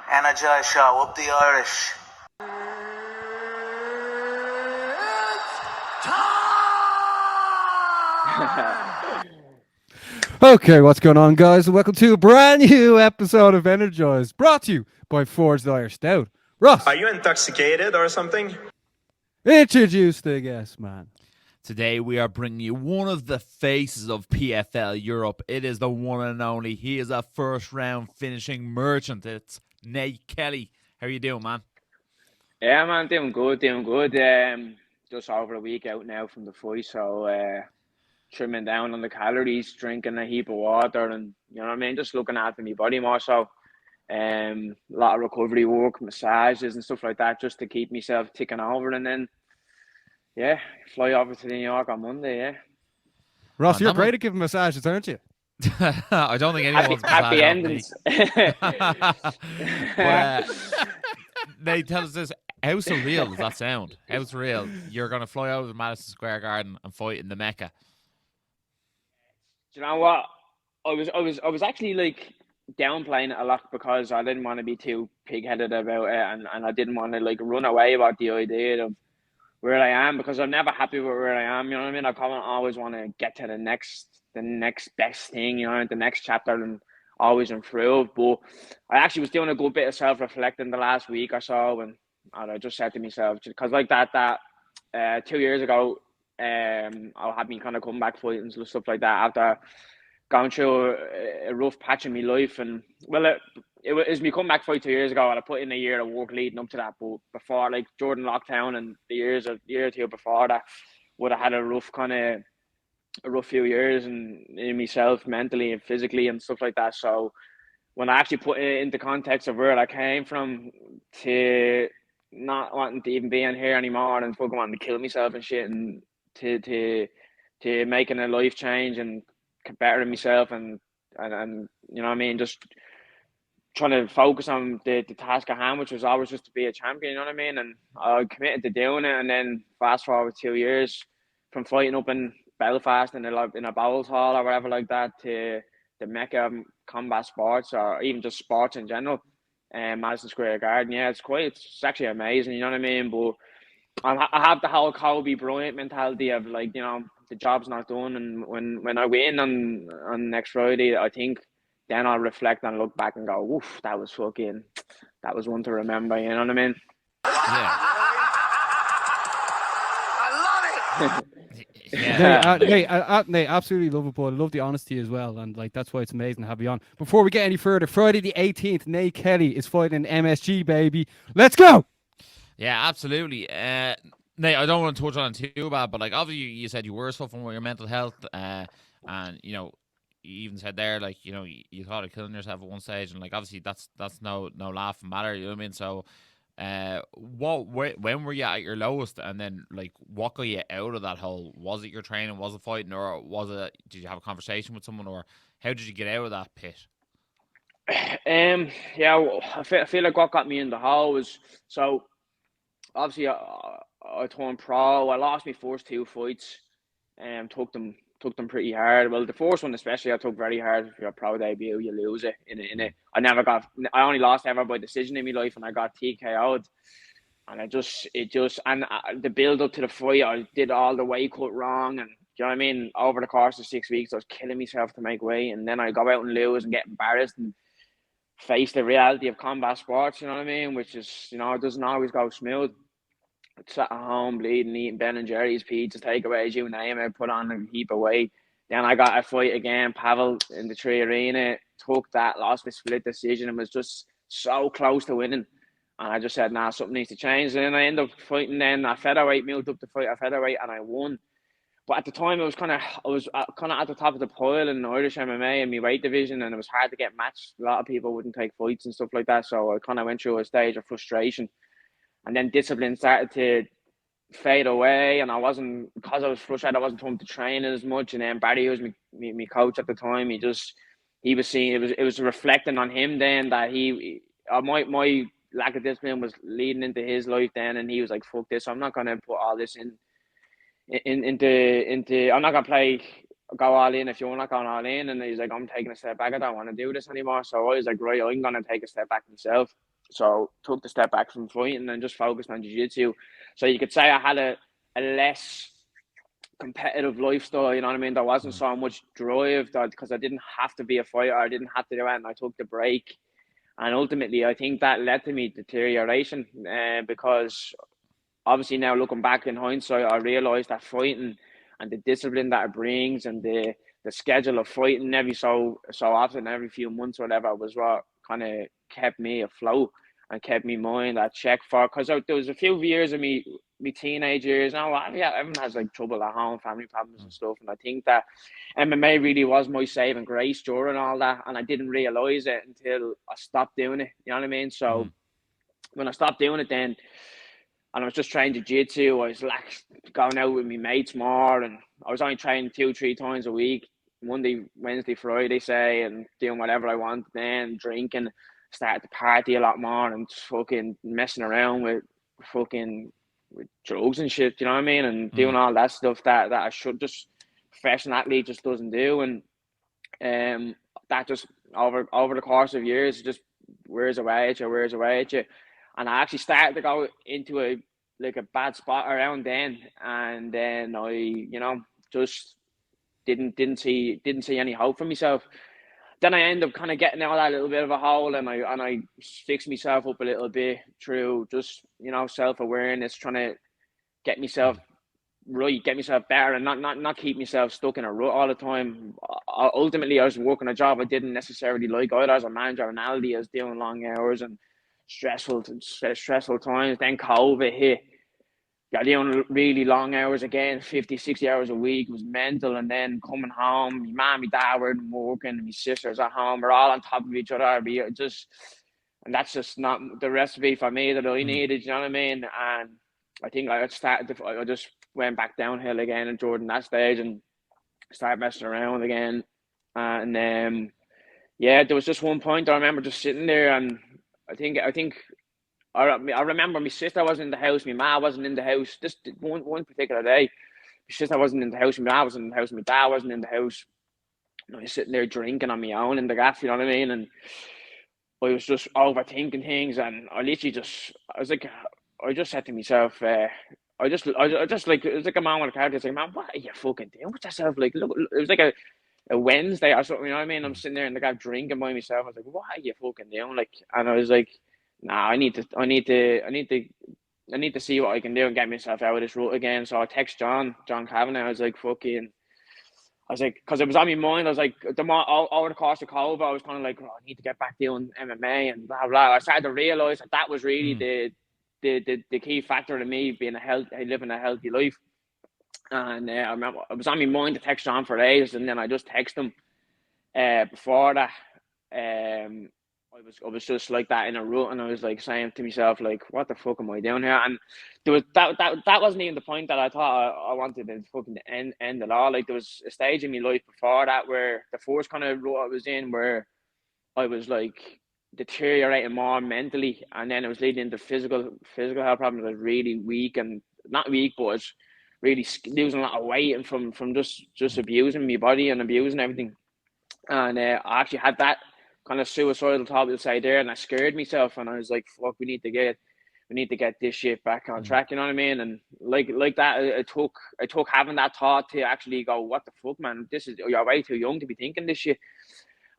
Energized show, up the Irish. Okay, what's going on, guys? Welcome to a brand new episode of Energized, brought to you by Forged Irish Stout. Ross, are you intoxicated or something? Introduce the guest, man. Today we are bringing you one of the faces of PFL Europe. It is the one and only. He is a first-round finishing merchant. It's Nate Kelly. How are you doing, man? Yeah, man, doing good. Just over a week out now from the fight, so trimming down on the calories, drinking a heap of water, and you know what I mean, just looking after my body more so. A lot of recovery work, massages and stuff like that, just to keep myself ticking over, and then fly over to New York on Monday. Yeah, Ross, you're great at giving massages, aren't you? I don't think anyone wants happy endings. Nate, tell us this. How surreal does that sound? How surreal? You're going to fly over to Madison Square Garden and fight in the Mecca. Do you know what? I was actually like downplaying it a lot because I didn't want to be too pig-headed about it, and I didn't want to like run away about the idea of where I am, because I'm never happy with where I am. You know what I mean? I kind of always want to get to the next best thing, you know, the next chapter, and always improve. But I actually was doing a good bit of self-reflecting the last week or so, and I just said to myself, because like that 2 years ago, I had me kind of come back fighting and stuff like that after going through a rough patch in my life. And well, it was me comeback fight 2 years ago, and I put in a year of work leading up to that. But before, like Jordan lockdown and the year or two before that, would have had a rough few years in myself, mentally and physically and stuff like that. So when I actually put it into context of where I came from to not wanting to even be in here anymore and fucking wanting to kill myself and shit, and to making a life change and bettering myself and you know what I mean, just trying to focus on the task at hand, which was always just to be a champion, you know what I mean? And I committed to doing it, and then fast forward 2 years from fighting up in Belfast in a bowls hall or whatever like that to the Mecca of combat sports, or even just sports in general, Madison Square Garden. Yeah, it's actually amazing, you know what I mean? But I have the whole Kobe Bryant mentality of, like, you know, the job's not done, and when I win on next Friday, I think then I'll reflect and look back and go, "Woof, that was one to remember." You know what I mean? Yeah. I love it. Yeah. Nate, absolutely love it, but I love the honesty as well, and like that's why it's amazing to have you on. Before we get any further, Friday the 18th, Nate Kelly is fighting MSG, baby. Let's go! Yeah, absolutely. Nate, I don't want to touch on it too bad, but like obviously you said you were suffering with your mental health, and you know, you even said there, like, you know, you thought of killing yourself at one stage, and like obviously that's no laughing matter, you know what I mean? So when were you at your lowest, and then like what got you out of that hole? Was it your training, was it fighting, or did you have a conversation with someone, or how did you get out of that pit? I feel like what got me in the hole was, so obviously I turned pro. I lost my first two fights, and took them pretty hard. Well, the first one especially, I took very hard. For your pro debut, you lose it in it. I only lost ever by decision in my life, and I got TKO'd. And the build up to the fight, I did all the weight cut wrong, and you know what I mean. Over the course of 6 weeks, I was killing myself to make weight, and then I go out and lose and get embarrassed and face the reality of combat sports. You know what I mean, which is, you know, it doesn't always go smooth. I sat at home bleeding, eating Ben and Jerry's pizzas, takeaways, you name it, put on a heap of weight. Then I got a fight again, Pavel, in the 3 Arena, took that, lost by split decision, and was just so close to winning. And I just said, nah, something needs to change. And then I ended up fighting then at featherweight, moved up to fight at featherweight, and I won. But at the time, I was kind of at the top of the pile in Irish MMA in my weight division, and it was hard to get matched. A lot of people wouldn't take fights and stuff like that, so I kind of went through a stage of frustration. And then discipline started to fade away, and because I was frustrated, I wasn't home to train as much. And then Barry, who was my coach at the time, he was seeing it was reflecting on him then that my lack of discipline was leading into his life then, and he was like, "Fuck this! I'm not gonna put all this into. I'm not gonna play go all in if you're not going all in. And he's like, I'm taking a step back. I don't want to do this anymore. So I was like, right, I'm going to take a step back myself. So took the step back from fighting and just focused on jiu-jitsu. So you could say I had a less competitive lifestyle, you know what I mean? There wasn't so much drive because I didn't have to be a fighter. I didn't have to do it, and I took the break. And ultimately, I think that led to me deterioration because obviously now looking back in hindsight, I realised that fighting and the discipline that it brings and the schedule of fighting every so often, every few months or whatever, was what kind of kept me afloat and kept me mind at check for. Because there was a few years of me teenage years. Now, yeah, everyone has like trouble at home, family problems and stuff. And I think that MMA really was my saving grace during all that. And I didn't realise it until I stopped doing it. You know what I mean? So when I stopped doing it then, and I was just training jiu-jitsu, I was like going out with my mates more, and I was only training 2-3 times a week, Monday, Wednesday, Friday, say, and doing whatever I wanted then, drinking, started to party a lot more and just fucking messing around with drugs and shit, you know what I mean? And doing all that stuff that I should just, professional athlete just doesn't do. And that just over the course of years just wears away at you. And I actually started to go into a bad spot around then, and then I, you know, just didn't see any hope for myself. Then I ended up kind of getting out of that little bit of a hole, and I fixed myself up a little bit through just, you know, self-awareness, trying to get myself right, get myself better, and not keep myself stuck in a rut all the time. Ultimately, I was working a job I didn't necessarily like either. As a manager of an Aldi, I was doing long hours and stressful times. Then COVID hit. Got doing really long hours again, 50, 60 hours a week. It was mental. And then coming home, my mom, my dad were working, and my sisters at home. We're all on top of each other. And that's just not the recipe for me that I needed, you know what I mean? And I think I just went back downhill again in Jordan that stage and started messing around again. And yeah, there was just one point I remember just sitting there, and I remember my sister wasn't in the house, my ma wasn't in the house. Just one particular day, my sister wasn't in the house, my ma wasn't in the house, my dad wasn't in the house. And I was sitting there drinking on my own in the gaff, you know what I mean? And I was just overthinking things, and I just said to myself, I just like, it was like a man with a car. It's like, man, what are you fucking doing with yourself? Like, look, it was like a Wednesday or something, you know what I mean? I'm sitting there in the gaff drinking by myself. I was like, what are you fucking doing? Like, and I was like, nah, I need to see what I can do and get myself out of this rut again. So I text John Kavanagh. I was like, because it was on my mind. I was like, over the course of COVID, I was kind of like, I need to get back doing MMA and blah blah. I started to realize that was really the key factor in me living a healthy life. And I remember it was on my mind to text John for days, and then I just texted him before that. I was just like that in a rut, and I was like saying to myself, like, what the fuck am I doing here? And there was that wasn't even the point that I thought I wanted to fucking end it all. Like, there was a stage in my life before that where the first kind of rut I was in, where I was like deteriorating more mentally, and then it was leading into physical health problems. I was really weak, and not weak, but I was really losing a lot of weight and from just abusing my body and abusing everything. And I actually had that kind of suicidal thought, we'll say, there, and I scared myself, and I was like, fuck, we need to get this shit back on track, you know what I mean? And like that, it took having that thought to actually go, what the fuck, man, you're way too young to be thinking this shit.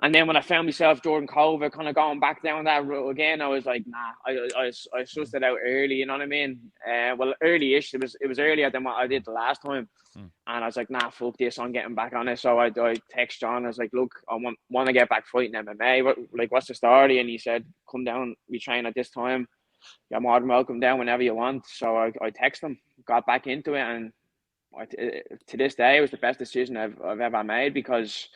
And then when I found myself during COVID kind of going back down that road again, I was like, nah, I sussed it out early, you know what I mean? Well, early-ish, it was earlier than what I did the last time. And I was like, nah, fuck this, I'm getting back on it. So I text John, I was like, look, I want to get back fighting MMA. What's the story? And he said, come down, we train at this time. You're more than welcome down whenever you want. So I text him, got back into it, and to this day, it was the best decision I've ever made, because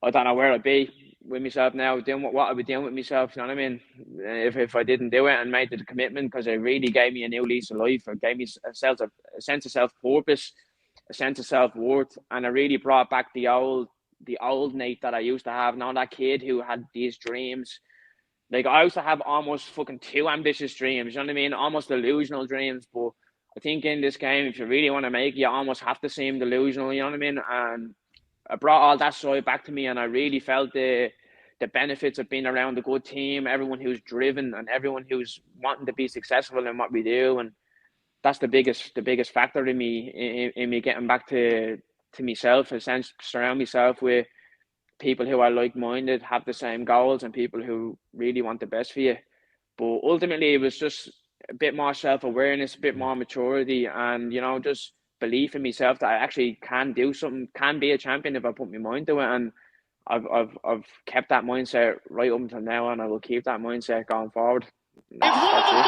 I don't know where I'd be with myself now, doing what I'd be doing with myself, you know what I mean? If I didn't do it and made the commitment, because it really gave me a new lease of life. It gave me a sense of self-purpose, a sense of self-worth, and it really brought back the old Nate that I used to have. Now, that kid who had these dreams. Like, I used to have almost fucking too ambitious dreams, you know what I mean? Almost delusional dreams. But I think in this game, if you really want to make it, you almost have to seem delusional, you know what I mean? And it brought all that side back to me, and I really felt the benefits of being around a good team, everyone who's driven and everyone who's wanting to be successful in what we do, and that's the biggest factor in me getting back to myself, essentially surround myself with people who are like-minded, have the same goals, and people who really want the best for you. But ultimately, it was just a bit more self-awareness, a bit more maturity, and just belief in myself that I actually can do something, can be a champion if I put my mind to it. And I've kept that mindset right up until now, and I will keep that mindset going forward. That's it.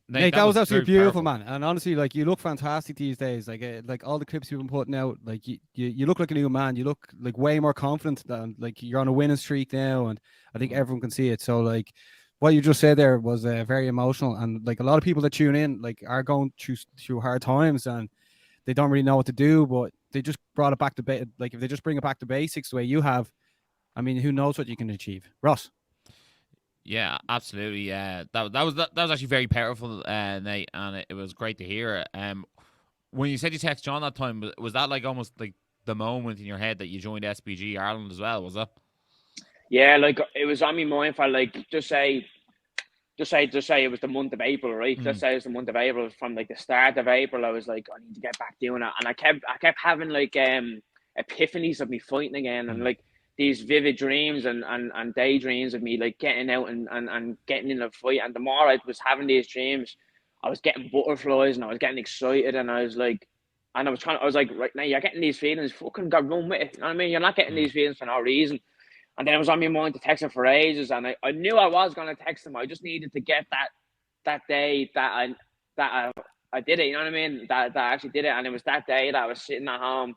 Nate, that was absolutely beautiful, man. And honestly, like, you look fantastic these days. Like all the clips you've been putting out, like you look like a new man. You look like way more confident than, like, you're on a winning streak now, and I think everyone can see it. So, like, what you just said there was very emotional, and like a lot of people that tune in, like, are going through hard times, and they don't really know what to do, but they just brought it back to like, if they just bring it back to basics the way you have, I mean, who knows what you can achieve. Ross. Yeah, absolutely. Yeah, that was actually very powerful, Nate, and it was great to hear. When you said you texted John that time, was that like almost like the moment in your head that you joined SBG Ireland as well? Was that? Yeah, like, it was on my mind for, like, just say it was the month of April, right? Just say it was the month of April. From, like, the start of April, I was like, I need to get back doing it, and I kept having, like, epiphanies of me fighting again, and, like, these vivid dreams and daydreams of me, like, getting out and getting in a fight. And the more I was having these dreams, I was getting butterflies, and I was getting excited, and I was like, right now, you're getting these feelings, fucking go run with it. You know what I mean? You're not getting these feelings for no reason. And then it was on my mind to text him for ages, and I knew I was going to text him. I just needed to get that day that I did it. You know what I mean? That I actually did it, and it was that day that I was sitting at home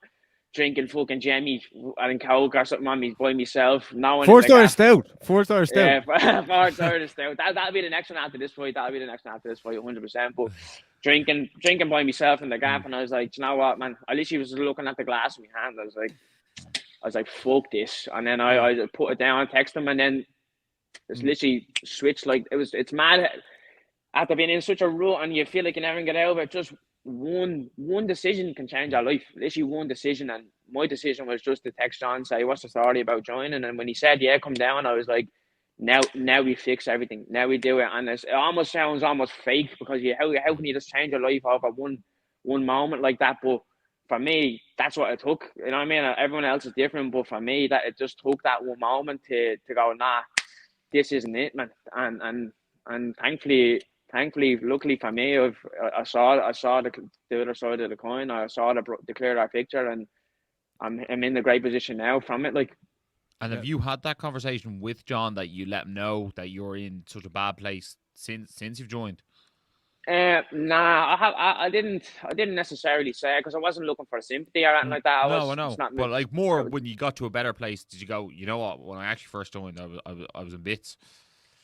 drinking fucking Jemmy and Coke or something on me by myself. Four-star stout. Yeah, 4-star stout. That'll be the next one after this fight. 100%. But drinking by myself in the gap, and I was like, you know what, man? I literally was looking at the glass in my hand. I was like, fuck this. And then I put it down, text him, and then it's literally switched. Like, it's mad. After being in such a rut and you feel like you never get out of it, just one decision can change your life. Literally one decision. And my decision was just to text John and say, what's the story about joining? And when he said, yeah, come down, I was like, now we fix everything. Now we do it. And it almost sounds almost fake, because how can you just change your life over one moment like that? But for me, that's what it took. You know what I mean? Everyone else is different, but for me, that it just took that one moment to go, nah, this isn't it, man. And thankfully, luckily for me, I saw the other side of the coin. I saw the clearer picture, and I'm in a great position now from it. Like, and have you had that conversation with John, that you let him know that you're in such a bad place since you've joined? Nah, I didn't necessarily say it, because I wasn't looking for sympathy or anything like that. I know. But like, more when you got to a better place, did you go, you know what? When I actually first joined, I was in bits.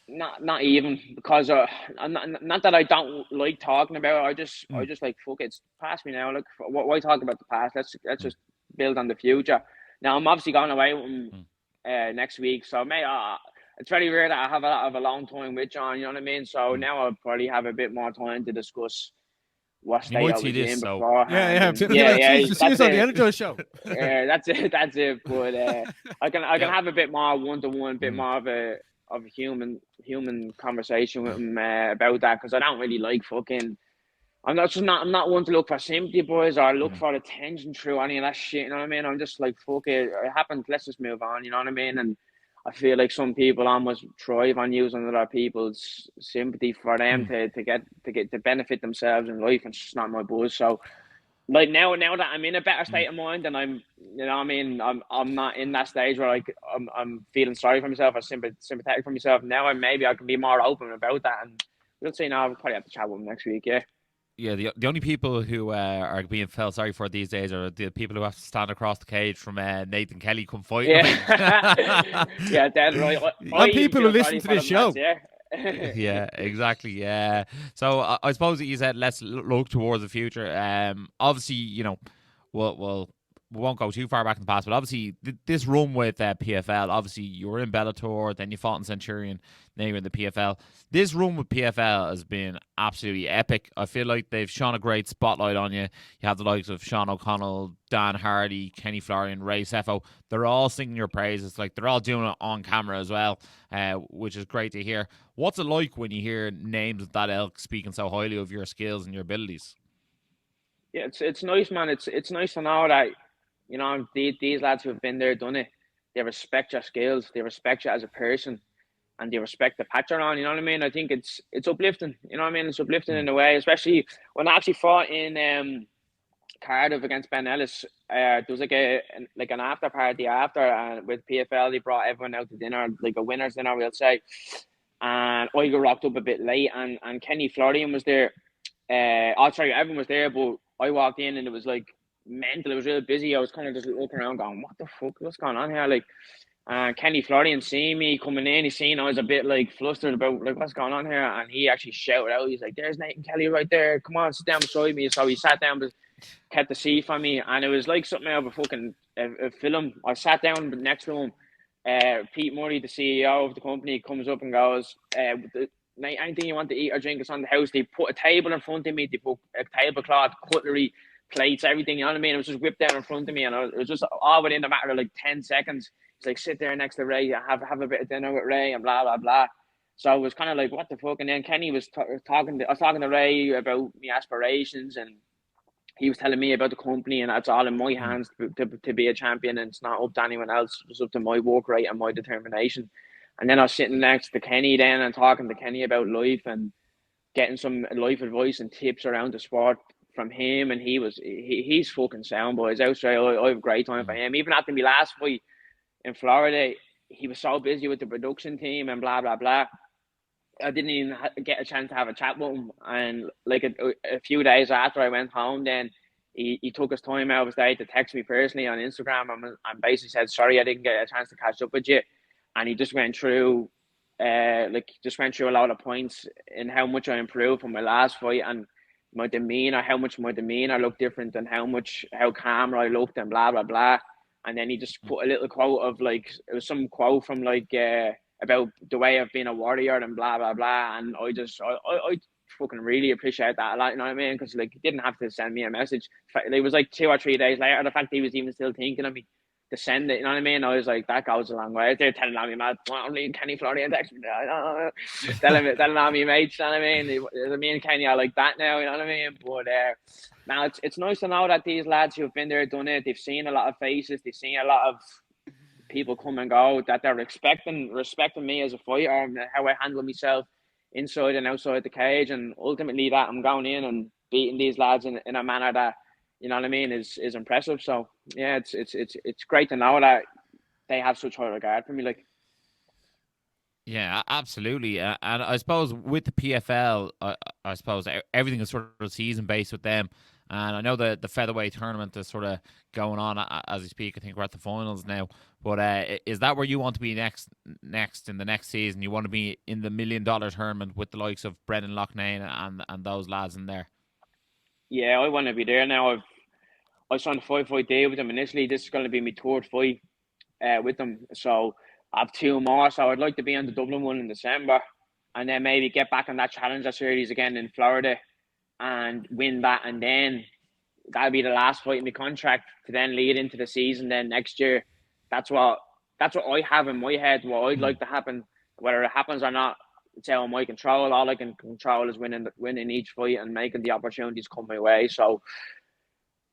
Not even, because not that I don't like talking about it. I just like, fuck it, it's past me now. Like, why talk about the past? Let's just build on the future. Now, I'm obviously going away with him next week, so it's very rare that I have a long time with John. You know what I mean? So now I'll probably have a bit more time to discuss what state I was in before. Yeah. See us on the Energized show. Yeah, that's it. But I can have a bit more one-to-one, bit more of a human conversation with him about that, because I don't really like fucking. I'm not one to look for sympathy, boys, or look for attention through any of that shit. You know what I mean? I'm just like, fuck it. It happened. Let's just move on. You know what I mean? And I feel like some people almost thrive on using other people's sympathy for them to benefit themselves in life, and it's just not my buzz. So, like, now that I'm in a better state of mind, and I'm, you know what I mean, I'm not in that stage where I'm feeling sorry for myself or sympathetic for myself. Now maybe I can be more open about that, and we'll see. Now I'll probably have to chat with him next week. Yeah. Yeah, the only people who are being felt sorry for these days are the people who have to stand across the cage from Nathan Kelly come fight. Yeah, yeah, that's right. And people who listen to this show. Yeah, exactly. Yeah. So I suppose that you said let's look towards the future. Obviously, you know, we'll we won't go too far back in the past, but obviously this run with PFL, obviously you were in Bellator, then you fought in Centurion, now you're in the PFL. This run with PFL has been absolutely epic. I feel like they've shone a great spotlight on you. You have the likes of Sean O'Connell, Dan Hardy, Kenny Florian, Ray Sefo. They're all singing your praises. Like, they're all doing it on camera as well, which is great to hear. What's it like when you hear names of that ilk speaking so highly of your skills and your abilities? Yeah, it's nice, man. It's nice to know that, you know, these lads who have been there, done it, they respect your skills, they respect you as a person, and they respect the patch you're on. You know what I mean? I think it's uplifting. You know what I mean? It's uplifting in a way, especially when I actually fought in Cardiff against Ben Ellis. There was like an after party after, and with PFL they brought everyone out to dinner, like a winners dinner, we'll say. And I got rocked up a bit late, and Kenny Florian was there. Everyone was there, but I walked in and it was like mental. It was really busy. I was kind of just looking around, going, "What the fuck? What's going on here?" Like, Kenny Florian seeing me coming in, he's seen I was a bit like flustered about like what's going on here, and he actually shouted out. He's like, "There's Nathan Kelly right there. Come on, sit down beside me." So he sat down, but kept the seat for me, and it was like something out of a fucking a film. I sat down next to him. Pete Murray, the CEO of the company, comes up and goes, anything you want to eat or drink is on the house. They put a table in front of me. They put a tablecloth, cutlery, plates, everything. You know what I mean? It was just whipped down in front of me, and it was just all within a matter of like 10 seconds. It's like, sit there next to Ray, have a bit of dinner with Ray, and blah blah blah. So I was kind of like, what the fuck? And then Kenny was talking to Ray about my aspirations, and he was telling me about the company, and that's all in my hands to be a champion, and it's not up to anyone else. It's up to my work rate and my determination. And then I was sitting next to Kenny then and talking to Kenny about life and getting some life advice and tips around the sport from him. And he's fucking sound, boys. Outside, I have a great time for him. Even after my last fight in Florida, he was so busy with the production team and blah, blah, blah. I didn't even get a chance to have a chat with him. And like a few days after I went home, then he took his time out of his day to text me personally on Instagram and basically said, "Sorry, I didn't get a chance to catch up with you." And he just went through a lot of points in how much I improved from my last fight and my demeanor, how much my demeanor looked different and how calmer I looked and blah, blah, blah. And then he just put a little quote of like, it was some quote from like, about the way of being a warrior and blah, blah, blah. And I fucking really appreciate that a lot, you know what I mean? Because like, he didn't have to send me a message. It was like 2 or 3 days later, the fact he was even still thinking of me to send it, you know what I mean? I was like, that goes a long way. They're telling on me, man, only Kenny Florian text me. telling on me, mates, you know what I mean? Me and Kenny are like that now, you know what I mean? But now it's nice to know that these lads who've been there, done it, they've seen a lot of faces, they've seen a lot of people come and go, that they're respecting me as a fighter and how I handle myself inside and outside the cage, and ultimately that I'm going in and beating these lads in a manner that, you know what I mean, is impressive. So yeah, it's great to know that they have such high regard for me. Like, yeah, absolutely. And I suppose with the PFL, I suppose everything is sort of season based with them. And I know the featherweight tournament is sort of going on as we speak. I think we're at the finals now. But is that where you want to be next in the next season? You want to be in the $1 million tournament with the likes of Brendan Loughnane and those lads in there? Yeah, I want to be there now. I signed a 5-fight deal with them initially. This is going to be my third fight with them. So I have 2 more. So I'd like to be on the Dublin one in December, and then maybe get back on that Challenger series again in Florida and win that. And then that'll be the last fight in my contract to then lead into the season then next year. That's what I have in my head, what I'd like to happen. Whether it happens or not, it's out of my control. All I can control is winning each fight and making the opportunities come my way. So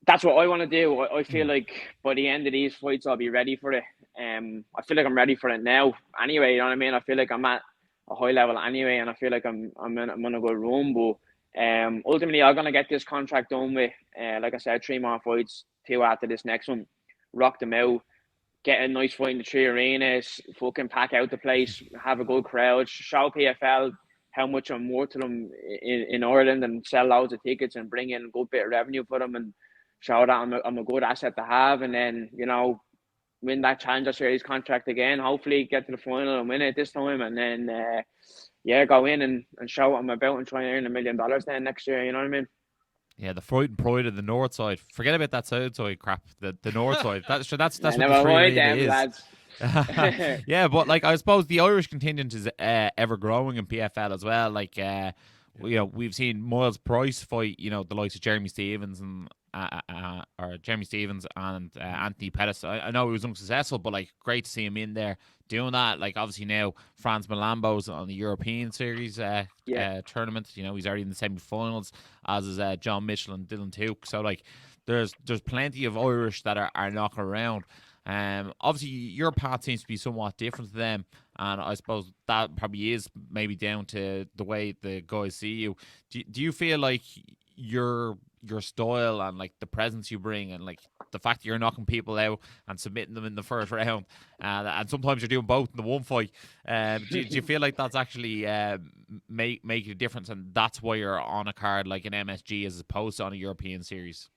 that's what I want to do. I feel like by the end of these fights, I'll be ready for it. I feel like I'm ready for it now. Anyway, you know what I mean? I feel like I'm at a high level anyway, and I feel like I'm on a good run. But ultimately, I'm gonna get this contract done with, like I said, 3 more fights, 2 after this next one. Rock them out, get a nice fight in the 3 arenas, fucking pack out the place, have a good crowd, show PFL how much I'm worth to them in Ireland, and sell loads of tickets and bring in a good bit of revenue for them, and show that I'm a good asset to have. And then, you know, win that Challenger Series contract again, hopefully get to the final and win it this time, and then go in and show what I'm about and try and earn $1 million then next year, you know what I mean? Yeah, the fright and pride of the north side. Forget about that south side crap. The north side. That's what I the never three mind really them, is. lads. Yeah, but like I suppose the Irish contingent is ever growing in PFL as well. Like we've seen Miles Price fight the likes of Jeremy Stevens and Anthony Pettis. I know he was unsuccessful, but like great to see him in there doing that. Like obviously now Franz Malambo's on the European Series tournament. He's already in the semi-finals, as is John Mitchell and Dylan Tuke. So like there's plenty of Irish that are knocking around. Obviously your path seems to be somewhat different to them, and I suppose that probably is maybe down to the way the guys see you. Do you feel like your style and like the presence you bring and like the fact that you're knocking people out and submitting them in the first round, and sometimes you're doing both in the one fight, do you feel like that's actually make a difference, and that's why you're on a card like an MSG as opposed to on a European series?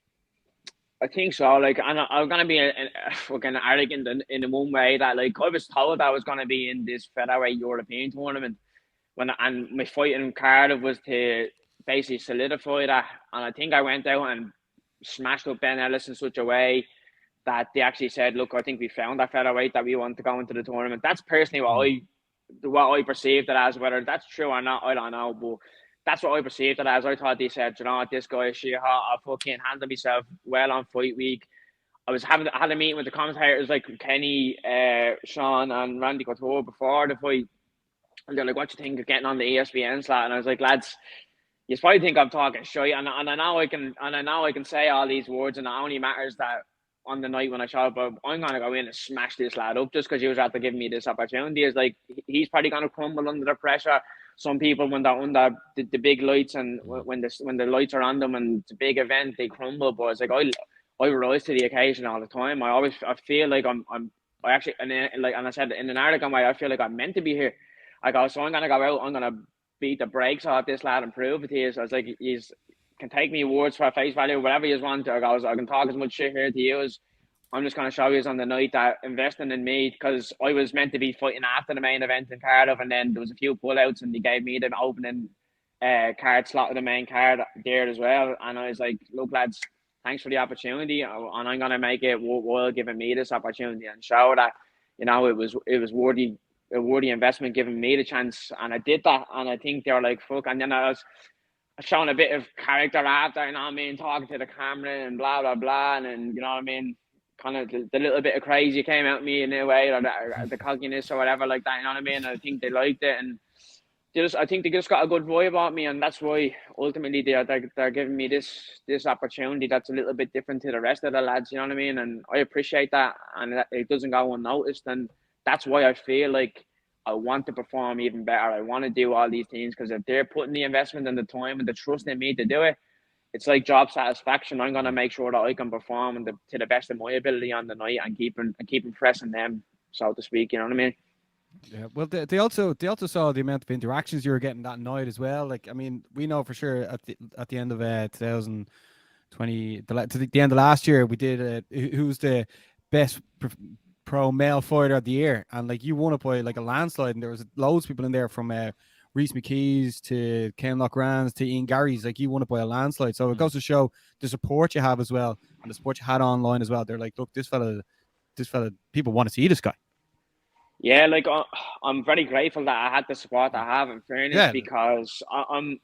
I think so. Like, and I'm gonna be fucking arrogant in one way that like I was told I was gonna be in this featherweight European tournament and my fight in Cardiff was to basically solidify that. And I think I went out and smashed up Ben Ellis in such a way that they actually said, "Look, I think we found that featherweight that we want to go into the tournament." That's personally what I perceived it as. Whether that's true or not, I don't know, but that's what I perceived it as. I thought they said, "You know what, this guy is shit hot. I fucking handled myself well on fight week." I had a meeting with the commentators like Kenny, Sean, and Randy Couture before the fight, and they're like, "What do you think of getting on the ESPN slot?" And I was like, "Lads, you probably think I'm talking shit, and I know I can say all these words, and it only matters that on the night when I show up, I'm gonna go in and smash this lad up just because he was after giving me this opportunity." Is like he's probably gonna crumble under the pressure. Some people when they're under the big lights and when the lights are on them and it's a big event, they crumble. But it's like I rise to the occasion all the time. I feel like I actually and I said in an article, I feel like I'm meant to be here. I go, so I'm gonna go out. I'm gonna beat the brakes off this lad and prove it to you. So it's like he's can take me words for face value, whatever you want. I can talk as much shit here to you as I'm just going to show you on the night that investing in me, because I was meant to be fighting after the main event in Cardiff, and then there was a few pullouts and they gave me the opening card slot of the main card there as well. And I was like, look lads, thanks for the opportunity, and I'm going to make it worthwhile giving me this opportunity and show that it was worthy. A worthy investment giving me the chance, and I did that, and I think they were like fuck. And then I was showing a bit of character after, talking to the camera and blah blah blah, and kind of the little bit of crazy came out of me in a way, or the cockiness or whatever like that. And I think they liked it, and I think they just got a good vibe about me, and that's why ultimately they're giving me this opportunity that's a little bit different to the rest of the lads. You know what I mean? And I appreciate that, and it doesn't go unnoticed. And that's why I feel like I want to perform even better. I want to do all these things because if they're putting the investment and the time and the trust in me to do it, it's like job satisfaction. I'm going to make sure that I can perform to the best of my ability on the night and keep impressing them, so to speak. You know what I mean? Yeah. Well, they also saw the amount of interactions you were getting that night as well. Like, I mean, we know for sure at the end of 2020, the end of last year, we did who's the best pro male fighter of the year, and like you won it by like a landslide, and there was loads of people in there from Reese McKee's to Ken Lochran's to Ian Gary's. Like you won it by a landslide, so it goes to show the support you have as well, and the support you had online as well. They're like, look, this fella, people want to see this guy. Yeah, like I'm very grateful that I had the support I have, in fairness, because I'm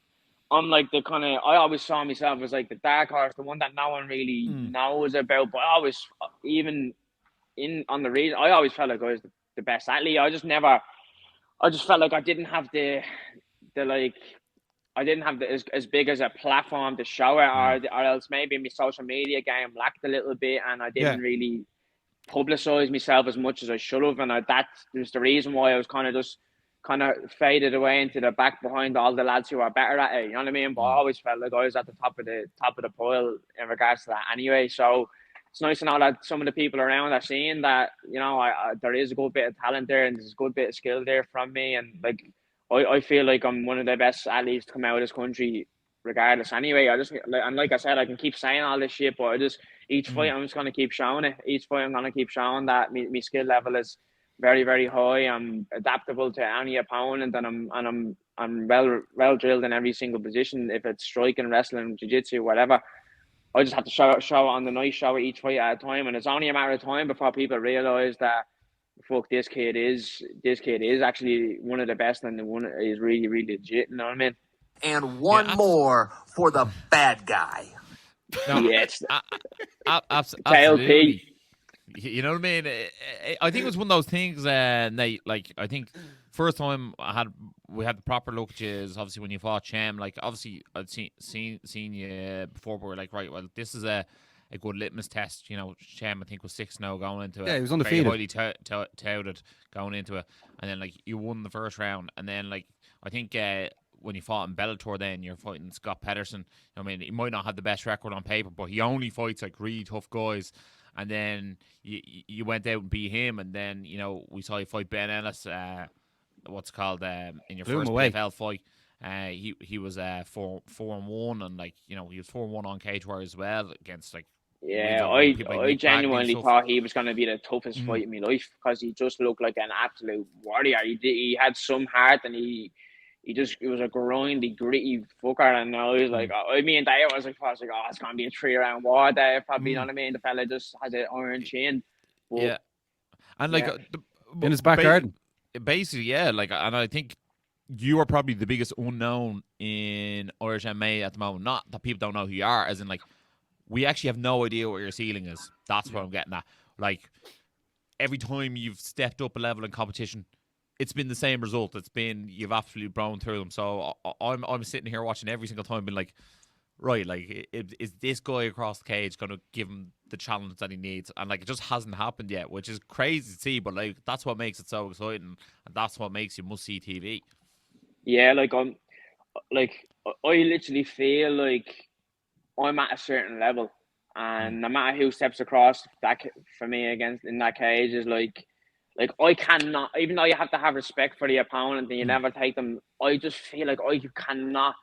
like the kind of, I always saw myself as like the dark horse, the one that no one really knows about, but I always, even on the reason, I always felt like I was the best athlete. I just felt like I didn't have the as big as a platform to show it, or else maybe my social media game lacked a little bit, and I didn't really publicize myself as much as I should have, and that was the reason why I was kind of faded away into the back behind all the lads who are better at it. You know what I mean? But I always felt like I was at the top of the pile in regards to that anyway. So it's nice to know that some of the people around are seeing that, there is a good bit of talent there and there's a good bit of skill there from me. And like, I feel like I'm one of the best athletes to come out of this country regardless anyway. And like I said, I can keep saying all this shit, but each fight I'm just going to keep showing it. Each fight I'm going to keep showing that my skill level is very, very high. I'm adaptable to any opponent, and I'm I'm well drilled in every single position. If it's striking, wrestling, jiu-jitsu, whatever, I just have to show it on the night, show it each fight at a time, and it's only a matter of time before people realise that fuck, this kid is actually one of the best, and the one is really, really legit. You know what I mean? And one more for the bad guy. No, yes, absolutely. You know what I mean? I think it was one of those things, Nate. Like, I think first time we had the proper look at you is obviously when you fought Chem. Like, obviously I'd seen you before, but we're like, right, well, this is a good litmus test. You know, Chem I think was 6-0 going into it. Yeah, he was undefeated. Very highly touted going into it, and then like you won the first round, and then like I think when you fought in Bellator, then you're fighting Scott Pedersen. I mean, he might not have the best record on paper, but he only fights like really tough guys. And then you went out and beat him, and then we saw you fight Ben Ellis. What's it called in your first PFL fight? He was 4-1, and like he was 4-1 on cage warrior as well against like. Yeah, I genuinely thought he was going to be the toughest fight in my life because he just looked like an absolute warrior. He had some heart, and he was a grindy, gritty fucker, and I was like, me and Dave was like, oh, it's gonna be a 3-round war there, probably. You know what I mean? The fella just has an iron chin. But, yeah, and like in his back garden, basically, yeah. Like, and I think you are probably the biggest unknown in Irish MMA at the moment. Not that people don't know who you are, as in like we actually have no idea what your ceiling is. That's what I'm getting at. Like every time you've stepped up a level in competition, it's been the same result. It's been you've absolutely blown through them. So I'm sitting here watching every single time, being like, right, like is this guy across the cage going to give him the challenge that he needs? And like it just hasn't happened yet, which is crazy to see. But like that's what makes it so exciting, and that's what makes you must see TV. Yeah, like I literally feel like I'm at a certain level, and no matter who steps across that for me against in that cage is like I cannot, even though you have to have respect for the opponent and you never take them, I just feel like I cannot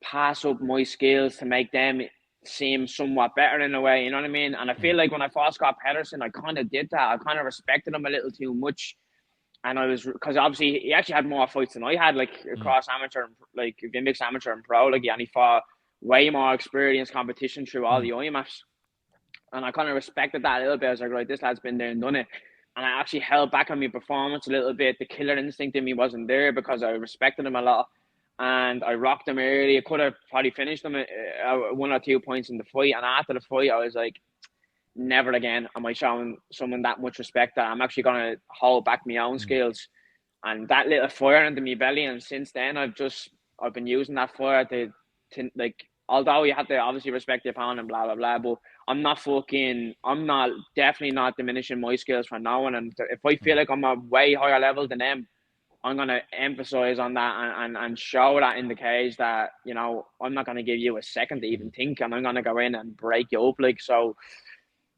pass up my skills to make them seem somewhat better in a way, you know what I mean? And I feel like when I fought Scott Pedersen, I kind of did that. I kind of respected him a little too much. And because obviously he actually had more fights than I had, like across amateur, like if you mix amateur and pro, like he fought way more experienced competition through all the IMAFs. And I kind of respected that a little bit. I was like, right, this lad's been there and done it. And I actually held back on my performance a little bit. The killer instinct in me wasn't there because I respected him a lot. And I rocked him early. I could have probably finished him 1 or 2 points in the fight. And after the fight, I was like, never again am I showing someone that much respect that I'm actually going to hold back my own skills. And that little fire into my belly. And since then, I've been using that fire to like, although you have to obviously respect the opponent and blah, blah, blah, but I'm definitely not diminishing my skills for no one. And if I feel like I'm a way higher level than them, I'm going to emphasize on that and show that in the cage that, I'm not going to give you a second to even think, and I'm going to go in and break you up. Like, so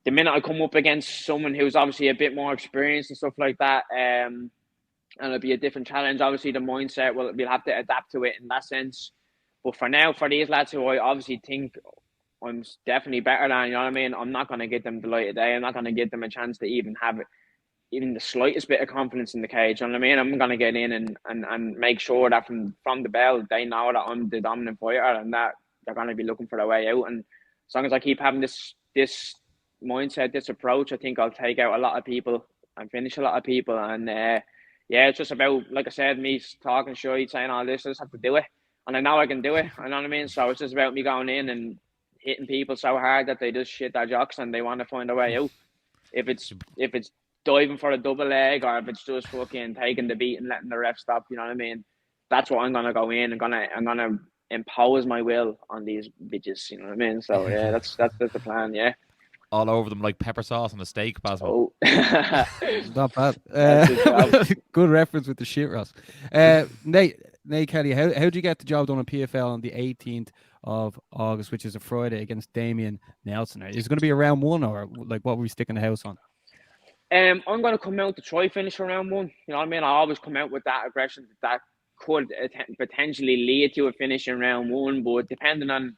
the minute I come up against someone who's obviously a bit more experienced and stuff like that, and it'll be a different challenge. Obviously the mindset, we'll have to adapt to it in that sense. But for now, for these lads who I obviously think I'm definitely better than, you know what I mean? I'm not going to give them the light of day. I'm not going to give them a chance to even have even the slightest bit of confidence in the cage. You know what I mean? I'm going to get in and make sure that from the bell, they know that I'm the dominant fighter and that they're going to be looking for a way out. And as long as I keep having this mindset, this approach, I think I'll take out a lot of people and finish a lot of people. And it's just about, like I said, me talking shit, saying all this. I just have to do it. And I know I can do it. You know what I mean? So it's just about me going in and hitting people so hard that they just shit their jocks and they want to find a way out. If it's diving for a double leg, or if it's just fucking taking the beat and letting the ref stop, you know what I mean? That's what I'm gonna go in. I'm gonna impose my will on these bitches, you know what I mean? So yeah, that's the plan, yeah. All over them like pepper sauce on a steak, Basil. Oh. Not bad. Good reference with the shit, Ross. Nate Kelly, how did you get the job done on PFL on the 18th of August, which is a Friday, against Damien Nelson? Is it going to be a round one, or like what were we sticking the house on? I'm going to come out to try finish round one. You know what I mean? I always come out with that aggression that could potentially lead to a finish in round one, but depending on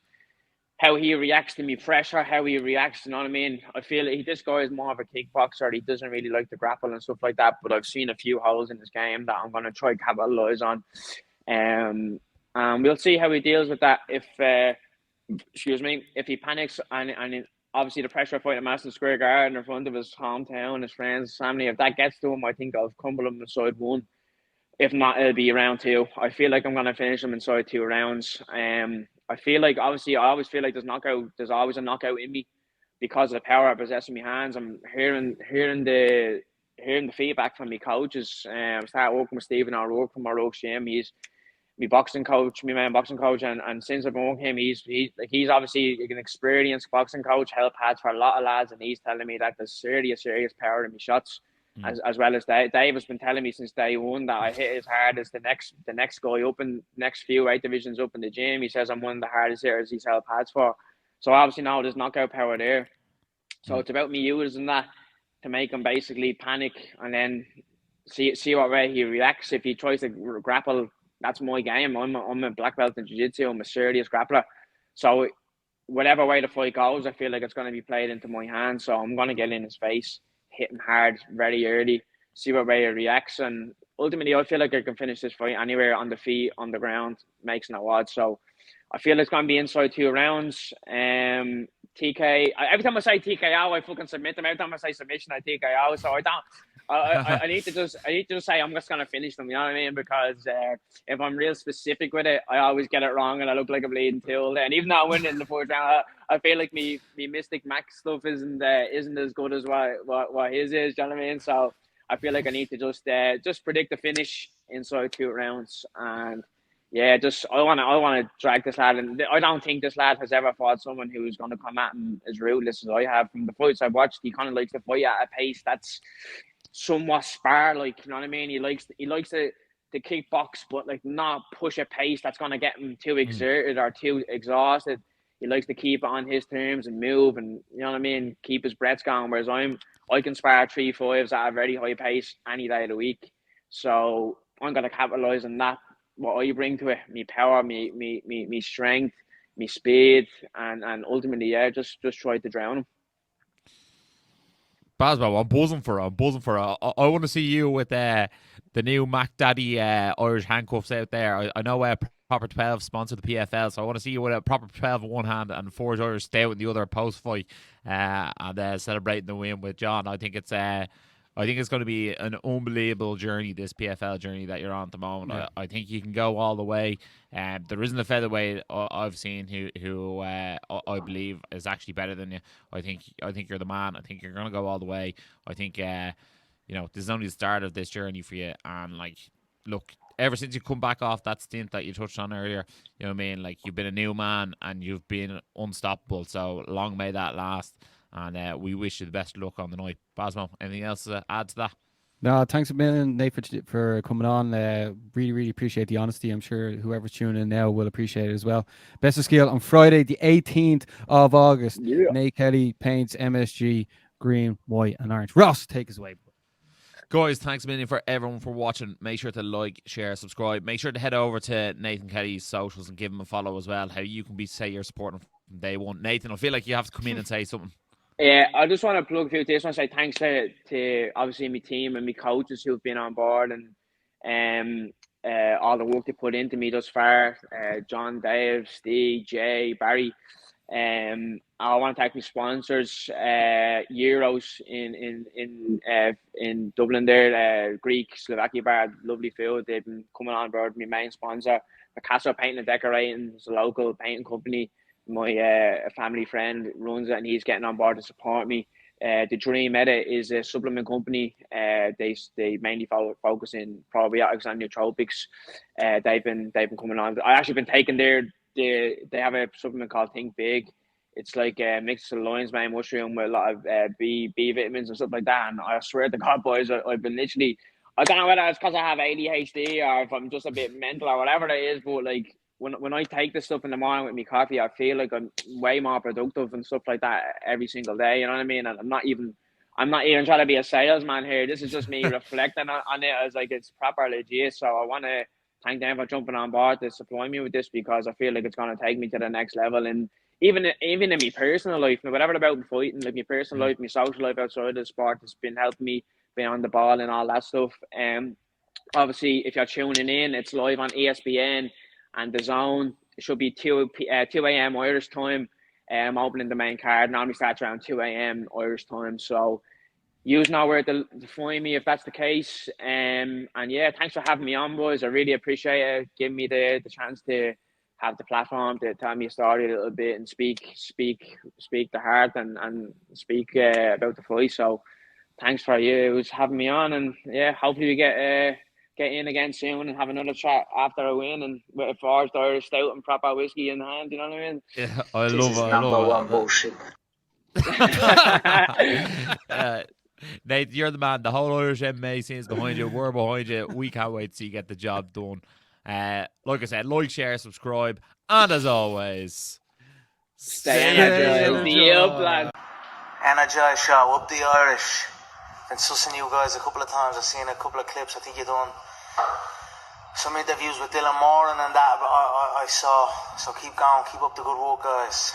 how he reacts to me pressure, how he reacts, you know what I mean? I feel like this guy is more of a kickboxer. He doesn't really like to grapple and stuff like that, but I've seen a few holes in his game that I'm going to try capitalize on. And we'll see how he deals with that. If if he panics and obviously the pressure of fighting Madison Square Garden in front of his hometown, his friends, his family, if that gets to him, I think I'll crumble him inside one. If not, it'll be round two. I feel like I'm going to finish him inside 2 rounds. I feel like, obviously, I always feel like there's always a knockout in me because of the power I possess in my hands. I'm hearing the feedback from my coaches. I started working with Stephen O'Rourke from O'Rourke's gym. He's my boxing coach, my main boxing coach, and since I've been with him, he's obviously an experienced boxing coach, held pads for a lot of lads, and he's telling me that there's serious power in my shots, as well as Dave has been telling me since day one that I hit as hard as the next guy up in next few weight divisions up in the gym. He says I'm one of the hardest hitters he's held pads for, so obviously now there's knockout power there. So it's about me using that to make him basically panic, and then see what way he reacts. If he tries to grapple, that's my game. I'm a black belt in jiu-jitsu. I'm a serious grappler. So whatever way the fight goes, I feel like it's going to be played into my hands. So I'm going to get in his face, hit him hard very early, see what way he reacts. And ultimately, I feel like I can finish this fight anywhere on the feet, on the ground, makes no odds. So I feel it's going to be inside 2 rounds. TK, every time I say TKO, I fucking submit them. Every time I say submission, I TKO. So I need to just say I'm just gonna finish them. You know what I mean? Because if I'm real specific with it, I always get it wrong and I look like a bleeding tool. And even though I win in the 4th round, I feel like me Mystic Max stuff isn't as good as what his is. You know what I mean? So I feel like I need to just predict the finish inside 2 rounds. And yeah, I want to drag this lad, and I don't think this lad has ever fought someone who's going to come at him as ruthless as I have. From the fights I've watched, he kind of likes to fight at a pace that's somewhat spar-like. You know what I mean? He likes to kickbox, but like not push a pace that's going to get him too exerted or too exhausted. He likes to keep it on his terms and move, and you know what I mean, keep his breaths going. Whereas I can spar 3-5s at a very high pace any day of the week. So I'm going to capitalize on that. What I bring to it, me power, me strength, me speed, and ultimately, just try to drown him. Basbo, I'm buzzing for it. I want to see you with the new Mac Daddy Irish handcuffs out there. I know Proper 12 sponsored the PFL, so I want to see you with a Proper 12 in one hand and Forge Irish Stout in the other post fight, and celebrating the win with John. I think it's going to be an unbelievable journey, this PFL journey that you're on at the moment. Yeah. I think you can go all the way. There isn't a featherweight I've seen who I believe is actually better than you. I think you're the man. I think you're going to go all the way. I think this is only the start of this journey for you. And look, ever since you come back off that stint that you touched on earlier, you know what I mean? Like, you've been a new man and you've been unstoppable. So long may that last. And we wish you the best of luck on the night. Basmo, anything else to add to that? No, thanks a million, Nate, for coming on. Really, really appreciate the honesty. I'm sure whoever's tuning in now will appreciate it as well. Best of skill on Friday, the 18th of August. Yeah. Nate Kelly paints MSG green, white, and orange. Ross, take us away. Guys, thanks a million for everyone for watching. Make sure to like, share, subscribe. Make sure to head over to Nathan Kelly's socials and give him a follow as well. How you can say you're supporting from day one. Nathan, I feel like you have to come in and say something. Yeah, I just want to plug through this. I want to say thanks to obviously my team and my coaches who've been on board and all the work they put into me thus far. John, Dave, Steve, Jay, Barry. I want to thank my sponsors, Euros in Dublin there, Greek, Slovakia bar, lovely food. They've been coming on board. My main sponsor, Picasso Painting and Decorating, it's a local painting company. My family friend runs it, and he's getting on board to support me. The Dream Edit is a supplement company. They mainly focus in probiotics and nootropics. They've been coming on. I actually been taking they have a supplement called Think Big. It's like a mix of lion's mane mushroom with a lot of B vitamins and stuff like that. And I swear to God, boys, I've been literally, I don't know whether it's because I have ADHD or if I'm just a bit mental or whatever it is, but like, when I take this stuff in the morning with my coffee, I feel like I'm way more productive and stuff like that every single day. You know what I mean? And I'm not even trying to be a salesman here. This is just me reflecting on it as like it's proper legit. So I want to thank them for jumping on board to supply me with this, because I feel like it's going to take me to the next level. And even in my personal life, whatever about fighting, like my personal life, my social life outside of the sport has been helping me, being on the ball and all that stuff. obviously, if you're tuning in, it's live on ESPN and the Zone. It should be 2 a.m. Irish time. Opening the main card. Normally starts around 2 a.m. Irish time. So you know where to find me if that's the case. And yeah, thanks for having me on, boys. I really appreciate it. Giving me the chance to have the platform to tell me a story a little bit and speak the heart and speak about the fight. So thanks for you having me on, and yeah, hopefully we get in again soon and have another chat after a win and with a forged Irish stout and proper whiskey in hand. You know what I mean? Yeah, I This love is it. I number love one it. bullshit. Nate, you're the man. The whole Irish MMA scene is behind you. We're behind you. We can't wait to see you get the job done. Like I said, like, share, subscribe, and as always, Stay energized. The up, lad. Energized show, up the Irish. Been sussing you guys a couple of times. I've seen a couple of clips. I think you've done some interviews with Dylan Moran and that I saw. So keep going, keep up the good work, guys.